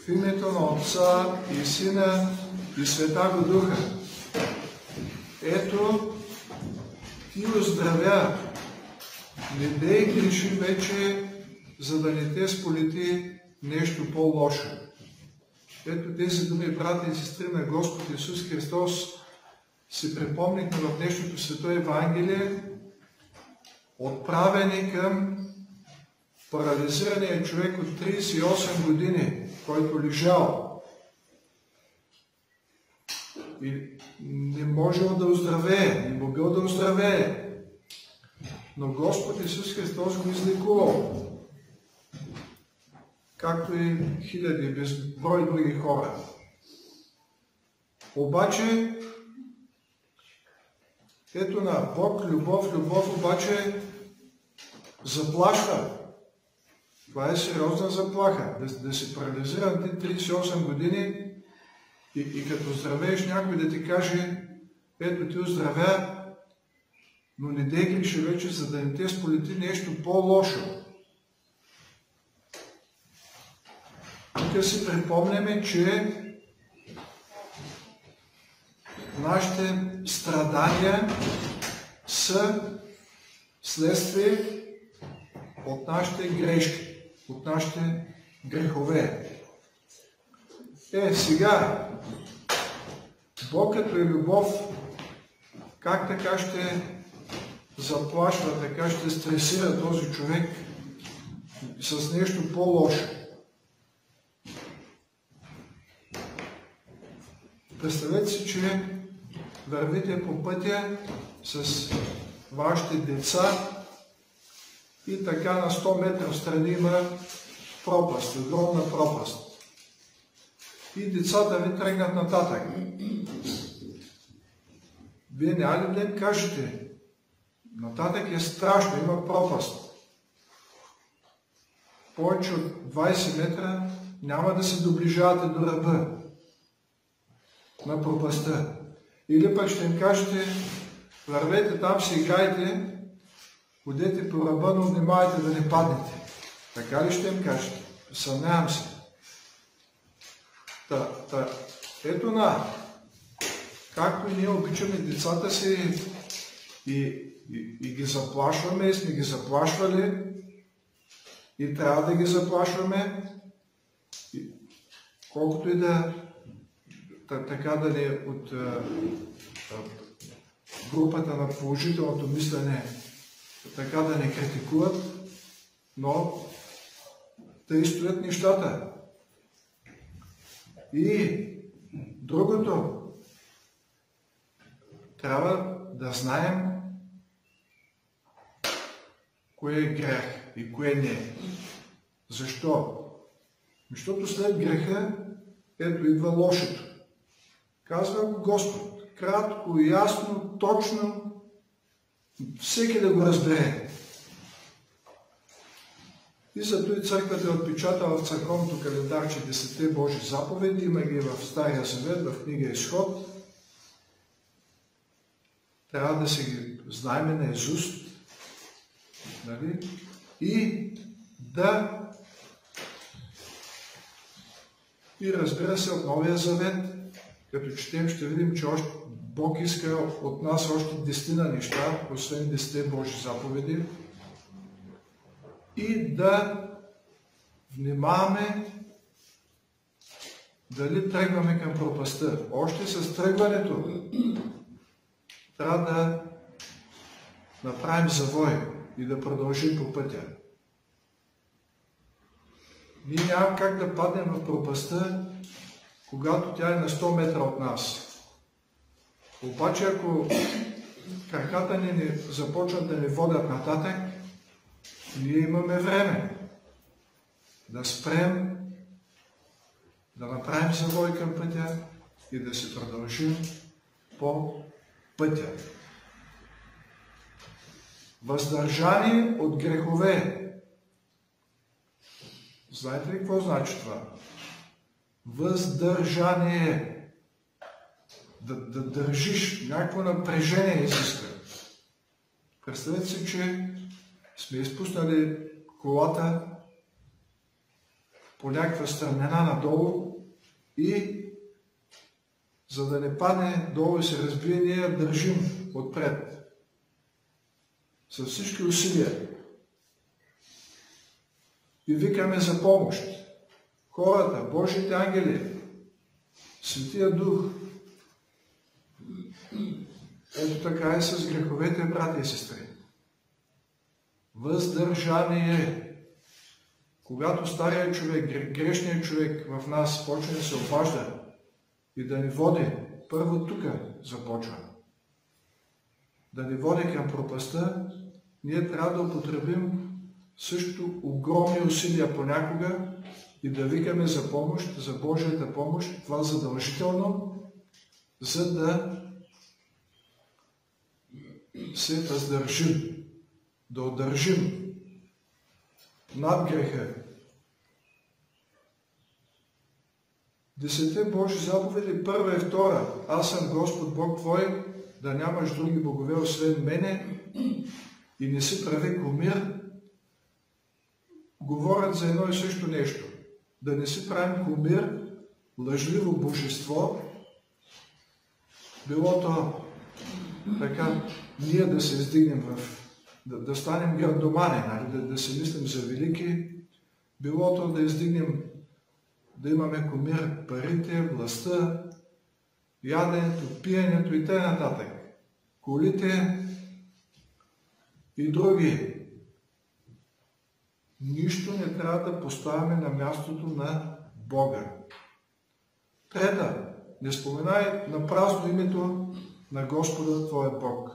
В името на Отца и Сина и Святаго Духа. Ето, ти оздравя, не дей греши вече, за да не те сполети нещо по-лошо. Ето тези думи, брати и сестри на Господ Исус Христос, си припомнихме в днешното Свето Евангелие, отправени към парализирания човек от 38 години, който лежал и не можел да оздравее, не могъл да оздравее. Но Господ Исус Христос го излекувал, както и хиляди, безброй други хора. Обаче, ето на Бог, любов обаче заплашва. Това е сериозна заплаха. Да си парализиран ти 38 години и като здравееш някой да ти каже, ето ти оздравя, но не дей греши вече, за да не те сполети нещо по-лошо. Тук си припомняме, че нашите страдания са следствие от нашите грешки, от нашите грехове. Сега, Бог като е любов, как така ще заплашва, така ще стресира този човек с нещо по-лошо? Представете си, че вървите по пътя с вашите деца и така на 100 метра встрани има пропаст, огромна пропаст. И децата ви тръгнат нататък. Вие няма ли да им кажете, нататък е страшно, има пропаст. Повече от 20 метра няма да се доближавате до ръба на пропастта. Или пък ще им кажете, вървете там, си играйте, ходете по ръба, но внимавайте да не паднете. Така ли ще им кажете? Съмнявам се. Ето както и ние обичаме децата си и ги заплашваме, и сме ги заплашвали, и трябва да ги заплашваме, колкото и така да не от групата на положителното мислене, така да не критикуват, но тъй стоят нещата. И другото, трябва да знаем кое е грех и кое не е. Защо? Защото след греха, ето идва лошото. Казва Господ, кратко, ясно, точно, всеки да го разбере. И зато и църквата е отпечатала в църковното календарче 10 Божи заповеди, има ги в Стария Завет, в книга Изход. Трябва да си ги знаем наизуст, нали? И разбира се, от Новия Завет, като четем, ще видим, че Бог иска от нас още 10 неща, освен 10 Божи заповеди, и да внимаваме дали тръгваме към пропастта. Още с тръгването трябва да направим завой и да продължим по пътя. Ние няма как да паднем в пропастта, когато тя е на 100 метра от нас. Обаче, ако краката ни започнат да ни водят нататък, ние имаме време да спрем, да направим завой към пътя и да се продължим по пътя. Въздържание от грехове. Знаете ли какво значи това? Въздържание. Да държиш, някакво напрежение изиска. Представете си, че сме изпуснали колата по някаква странена надолу и за да не падне долу и се разбие, ние я държим отпред. С всички усилия. И викаме за помощ. Хората, Божиите ангели, Светия Дух. Ето така е с греховете, брати и сестри. Въздържание. Когато старият човек, грешният човек в нас почне да се обажда и да ни води, първо тук започва. Да ни води към пропастта, ние трябва да употребим също огромни усилия понякога и да викаме за помощ, за Божията помощ, това задължително, за да се въздържим, да удържим над греха. 10 Божи заповеди, първа и втора. Аз съм Господ Бог твой, да нямаш други богове освен мене и не си прави кумир. Говорят за едно и също нещо. Да не си правим кумир, лъжливо божество, било то така, ние да се издигнем да станем грандомани, нали? Да се мислим за велики, било то да издигнем, да имаме кумир парите, властта, яденето, пиенето и т.н. Колите и други. Нищо не трябва да поставяме на мястото на Бога. Трета, не споменай на празно името на Господа твоя Бог.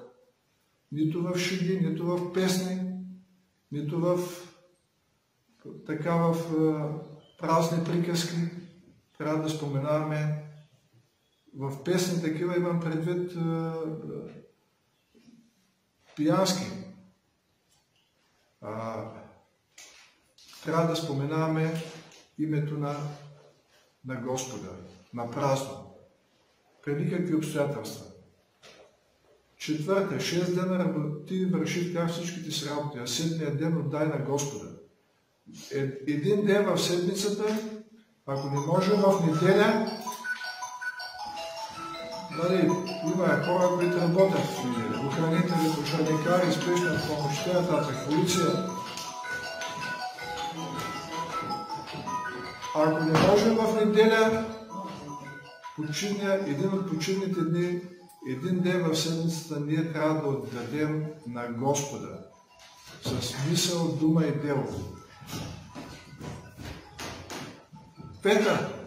Нито в шеги, нито в песни, нито в празни приказки. Трябва да споменаваме в песни такива, имам предвид пиянски. Трябва да споменаваме името на Господа, на празно, при никакви обстоятелства. Четвърта, 6 дена работи, върши в тях всичките си работи, а 7-ният ден отдай на Господа. Един ден в седмицата, ако не може в неделя, има хора, които работят в неделя, охранители, пожарникари, спешна помощ, нататък, полиция. Ако не може в неделя, един от почивните дни, един ден в седмицата ние трябва да отдадем на Господа с мисъл, дума и дело. Пета,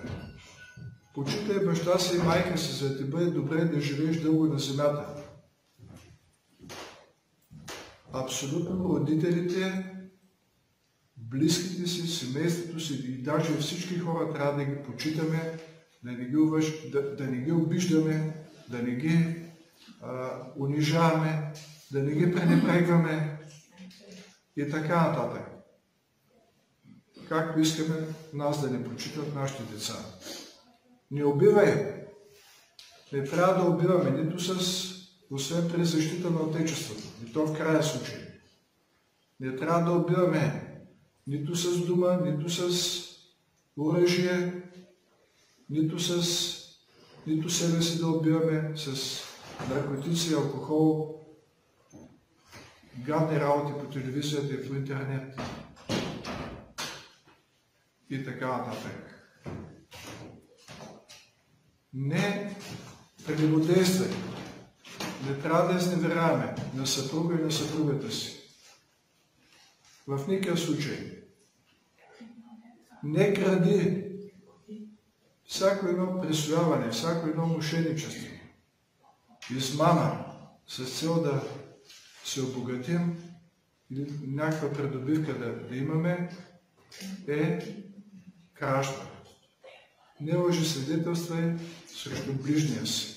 почитай баща си и майка си, за да ти бъде добре да живееш дълго на земята. Абсолютно родителите, близките си, семейството си и даже всички хора трябва да ги почитаме, да не ги обиждаме, да не ги унижаваме, да не ги пренебрегваме и така нататък. Както искаме нас да не почитат нашите деца. Не убивай. Не трябва да убиваме нито освен при защита на Отечеството, и то в крайен случай. Не трябва да убиваме нито с дума, нито с оръжие, нито себе си да убиваме с наркотици, алкохол, гадни работи по телевизията и по интернет и така нататък. Не прелюбодействай. Не трябва да изневеряваме на съпруга и на съпругата си. В никакъв случай. Не кради. Всяко едно присвояване, всяко едно мошенничество, измама с цел да се обогатим или някаква придобивка да имаме, е кражба. Не лъжесвидетелствай срещу ближния си.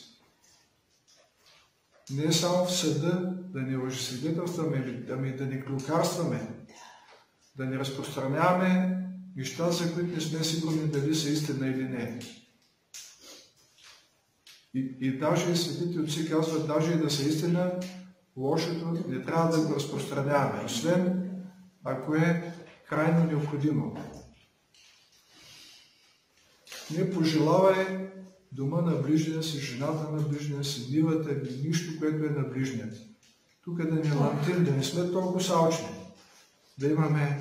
Не само в съда да не лъжесвидетелстваме, ами да не клюкарстваме, да не разпространяваме неща, за които не сме сигурни дали са истина или не. И даже и светите отци казват, даже и да са истина, лошото не трябва да го разпространяваме, освен ако е крайно необходимо. Не пожелавай дома на ближния си, жената на ближния си, нивата или нищо, което е на ближния. Тук да не лантим, да не сме толкова салчни, да имаме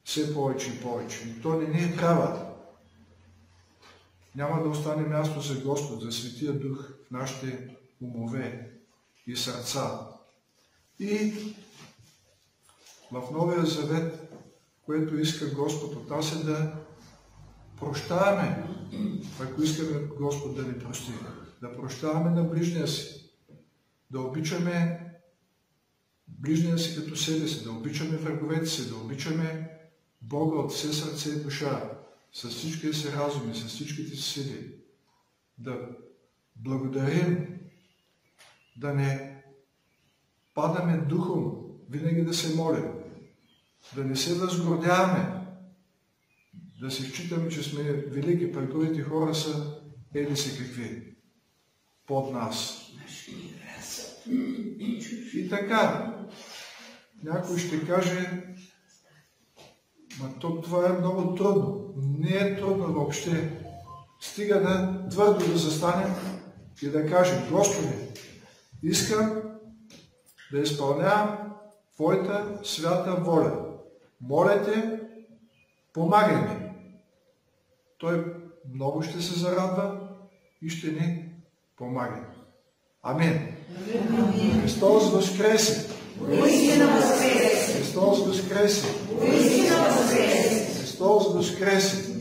все повече и повече. И то не е права. Няма да остане място за Господ, за Светия Дух в нашите умове и сърца. И в Новия Завет, което иска Господ от нас, е да прощаваме, ако искаме Господ да ни прости. Да прощаваме на ближния си, да обичаме ближния си като себе си, да обичаме враговете си, да обичаме Бога от все сърце и душа, с всичкия си разум и с всичките си сили, да благодарим, да не падаме духом, винаги да се молим, да не се възгордяваме, да се считаме, че сме велики, пък другите хора са ели си какви под нас. И така, някой ще каже, това е много трудно. Не е трудно въобще. Стига да твърдо да застанем и да кажем: Господи, искам да изпълнявам Твоята свята воля. Моля Те, помагай ми. Той много ще се зарадва и ще ни помага. Амин. Христос възкресе! Христос възкресе! Христос възкресе!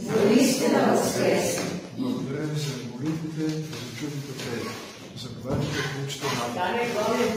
Благодаря ви за молитвите, за чудното пеене. Заповядайте да получите малко.